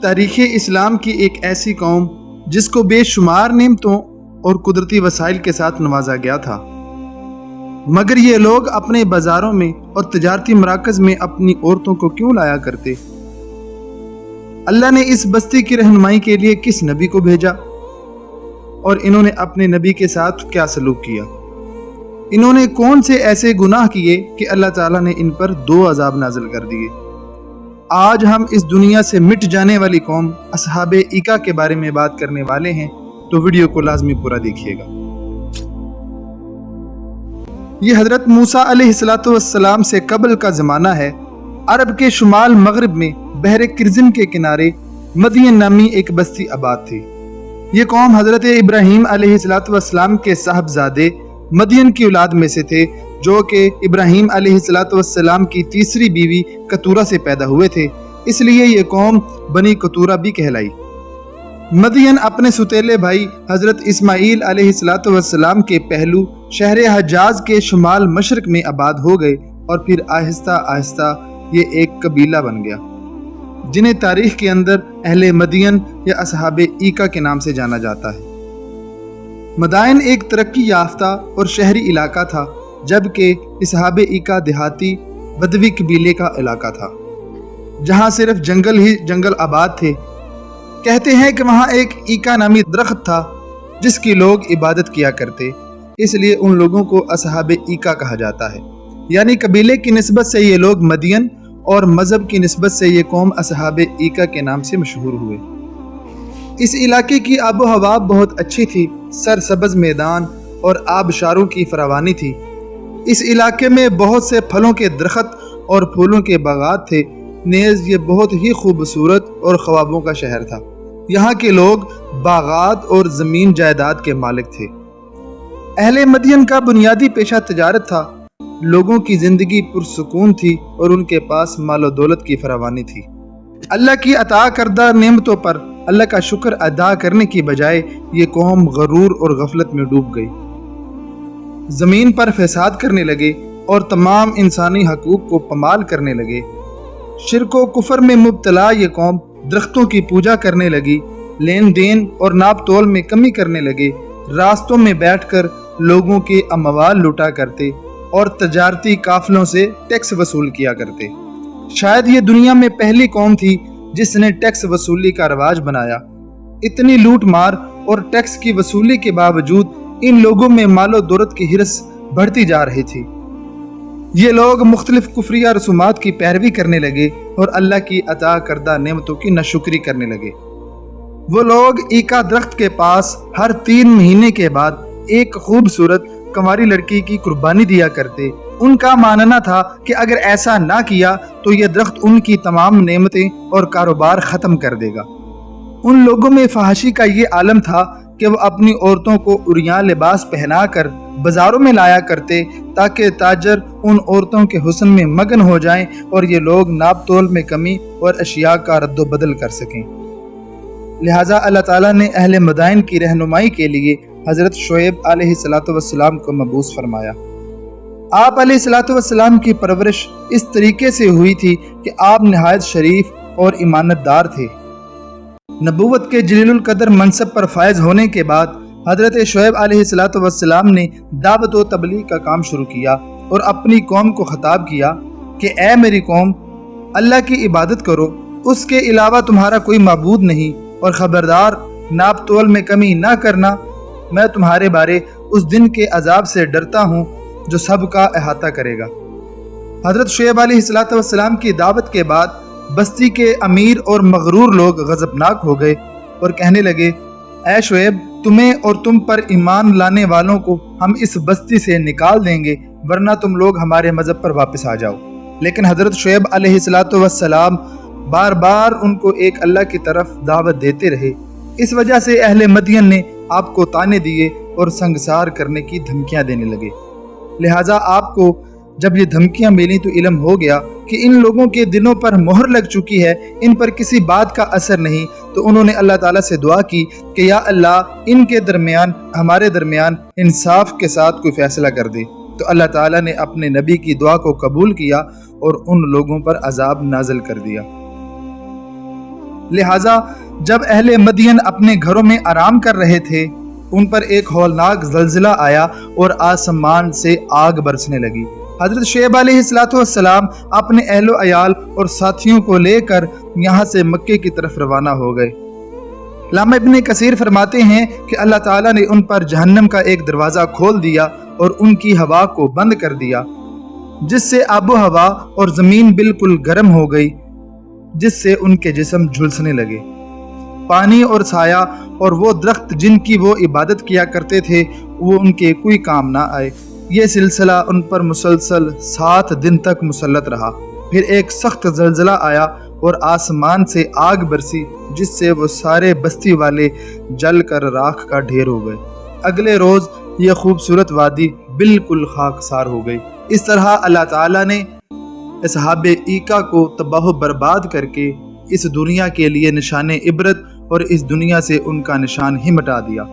تاریخ اسلام کی ایک ایسی قوم جس کو بے شمار نعمتوں اور قدرتی وسائل کے ساتھ نوازا گیا تھا، مگر یہ لوگ اپنے بازاروں میں اور تجارتی مراکز میں اپنی عورتوں کو کیوں لایا کرتے؟ اللہ نے اس بستی کی رہنمائی کے لیے کس نبی کو بھیجا اور انہوں نے اپنے نبی کے ساتھ کیا سلوک کیا؟ انہوں نے کون سے ایسے گناہ کیے کہ اللہ تعالیٰ نے ان پر 2 عذاب نازل کر دیے؟ آج ہم اس دنیا سے مٹ جانے والی قوم اصحاب ایکا کے بارے میں بات کرنے والے ہیں، تو ویڈیو کو لازمی پورا دیکھیے گا۔ یہ حضرت موسیٰ علیہ السلام سے قبل کا زمانہ ہے۔ عرب کے شمال مغرب میں بحر کرزن کے کنارے مدین نامی ایک بستی آباد تھی۔ یہ قوم حضرت ابراہیم علیہ السلام کے صاحبزادے مدین کی اولاد میں سے تھے، جو کہ ابراہیم علیہ السلام کی تیسری بیوی کتورہ سے پیدا ہوئے تھے، اس لیے یہ قوم بنی کتورہ بھی کہلائی۔ مدین اپنے سوتیلے بھائی حضرت اسماعیل علیہ السلام کے پہلو شہر حجاز کے شمال مشرق میں آباد ہو گئے، اور پھر آہستہ آہستہ یہ ایک قبیلہ بن گیا، جنہیں تاریخ کے اندر اہل مدین یا اصحاب ایکا کے نام سے جانا جاتا ہے۔ مدائن ایک ترقی یافتہ اور شہری علاقہ تھا، جبکہ اصحاب ایکا دیہاتی بدوی قبیلے کا علاقہ تھا، جہاں صرف جنگل ہی جنگل آباد تھے۔ کہتے ہیں کہ وہاں ایک ایکا نامی درخت تھا جس کی لوگ عبادت کیا کرتے، اس لیے ان لوگوں کو اصحاب ایکا کہا جاتا ہے، یعنی قبیلے کی نسبت سے یہ لوگ مدین اور مذہب کی نسبت سے یہ قوم اصحاب ایکا کے نام سے مشہور ہوئے۔ اس علاقے کی آب و ہوا بہت اچھی تھی، سرسبز میدان اور آبشاروں کی فراوانی تھی۔ اس علاقے میں بہت سے پھلوں کے درخت اور پھولوں کے باغات تھے، نیز یہ بہت ہی خوبصورت اور خوابوں کا شہر تھا۔ یہاں کے لوگ باغات اور زمین جائیداد کے مالک تھے۔ اہل مدین کا بنیادی پیشہ تجارت تھا، لوگوں کی زندگی پرسکون تھی اور ان کے پاس مال و دولت کی فراوانی تھی۔ اللہ کی عطا کردہ نعمتوں پر اللہ کا شکر ادا کرنے کی بجائے یہ قوم غرور اور غفلت میں ڈوب گئی، زمین پر فساد کرنے لگے اور تمام انسانی حقوق کو پامال کرنے لگے۔ شرک و کفر میں مبتلا یہ قوم درختوں کی پوجا کرنے لگی، لین دین اور ناپ تول میں کمی کرنے لگے، راستوں میں بیٹھ کر لوگوں کے اموال لوٹا کرتے اور تجارتی قافلوں سے ٹیکس وصول کیا کرتے۔ شاید یہ دنیا میں پہلی قوم تھی جس نے ٹیکس وصولی کا رواج بنایا۔ اتنی لوٹ مار اور ٹیکس کی وصولی کے باوجود ان لوگوں میں مال و دولت کی ہرس بڑھتی جا رہی تھی۔ یہ لوگ مختلف کفریہ رسومات کی پیروی کرنے لگے اور اللہ کی عطا کردہ نعمتوں کی ناشکری کرنے لگے۔ وہ لوگ ایکا درخت کے پاس ہر 3 مہینے کے بعد ایک خوبصورت کنواری لڑکی کی قربانی دیا کرتے۔ ان کا ماننا تھا کہ اگر ایسا نہ کیا تو یہ درخت ان کی تمام نعمتیں اور کاروبار ختم کر دے گا۔ ان لوگوں میں فحاشی کا یہ عالم تھا کہ وہ اپنی عورتوں کو عریاں لباس پہنا کر بازاروں میں لایا کرتے، تاکہ تاجر ان عورتوں کے حسن میں مگن ہو جائیں اور یہ لوگ ناپ تول میں کمی اور اشیاء کا رد و بدل کر سکیں۔ لہٰذا اللہ تعالیٰ نے اہل مدائن کی رہنمائی کے لیے حضرت شعیب علیہ السلام کو مبعوث فرمایا۔ آپ علیہ السلام کی پرورش اس طریقے سے ہوئی تھی کہ آپ نہایت شریف اور ایمانت دار تھے۔ نبوت کے جلیل القدر منصب پر فائز ہونے کے بعد حضرت شعیب علیہ السلام نے دعوت و تبلیغ کا کام شروع کیا اور اپنی قوم کو خطاب کیا کہ اے میری قوم، اللہ کی عبادت کرو، اس کے علاوہ تمہارا کوئی معبود نہیں، اور خبردار ناپ تول میں کمی نہ کرنا، میں تمہارے بارے اس دن کے عذاب سے ڈرتا ہوں جو سب کا احاطہ کرے گا۔ حضرت شعیب علیہ السلام کی دعوت کے بعد بستی کے امیر اور مغرور لوگ غضبناک ہو گئے اور کہنے لگے، اے شعیب، تمہیں اور تم پر ایمان لانے والوں کو ہم اس بستی سے نکال دیں گے، ورنہ تم لوگ ہمارے مذہب پر واپس آ جاؤ۔ لیکن حضرت شعیب علیہ السلام بار بار ان کو ایک اللہ کی طرف دعوت دیتے رہے۔ اس وجہ سے اہل مدین نے آپ کو طعنے دیے اور سنگسار کرنے کی دھمکیاں دینے لگے۔ لہٰذا آپ کو جب یہ دھمکیاں ملی تو علم ہو گیا کہ ان لوگوں کے دلوں پر مہر لگ چکی ہے، ان پر کسی بات کا اثر نہیں، تو انہوں نے اللہ تعالیٰ سے دعا کی کہ یا اللہ، ان کے درمیان، ہمارے درمیان انصاف کے ساتھ کوئی فیصلہ کر دے۔ تو اللہ تعالیٰ نے اپنے نبی کی دعا کو قبول کیا اور ان لوگوں پر عذاب نازل کر دیا۔ لہٰذا جب اہل مدین اپنے گھروں میں آرام کر رہے تھے ان پر ایک ہولناک زلزلہ آیا اور آسمان سے آگ برسنے لگی۔ حضرت شعیب علیہ السلام اپنے اہل و عیال اور ساتھیوں کو لے کر یہاں سے مکے کی طرف روانہ ہو گئے۔ علامہ ابن کثیر فرماتے ہیں کہ اللہ تعالیٰ نے ان پر جہنم کا ایک دروازہ کھول دیا اور ان کی ہوا کو بند کر دیا، جس سے آب و ہوا اور زمین بالکل گرم ہو گئی، جس سے ان کے جسم جھلسنے لگے۔ پانی اور سایہ اور وہ درخت جن کی وہ عبادت کیا کرتے تھے وہ ان کے کوئی کام نہ آئے۔ یہ سلسلہ ان پر مسلسل 7 دن تک مسلط رہا۔ پھر ایک سخت زلزلہ آیا اور آسمان سے آگ برسی، جس سے وہ سارے بستی والے جل کر راکھ کا ڈھیر ہو گئے۔ اگلے روز یہ خوبصورت وادی بالکل خاکسار ہو گئی۔ اس طرح اللہ تعالیٰ نے اصحاب ایکا کو تباہ و برباد کر کے اس دنیا کے لیے نشان عبرت اور اس دنیا سے ان کا نشان ہی مٹا دیا۔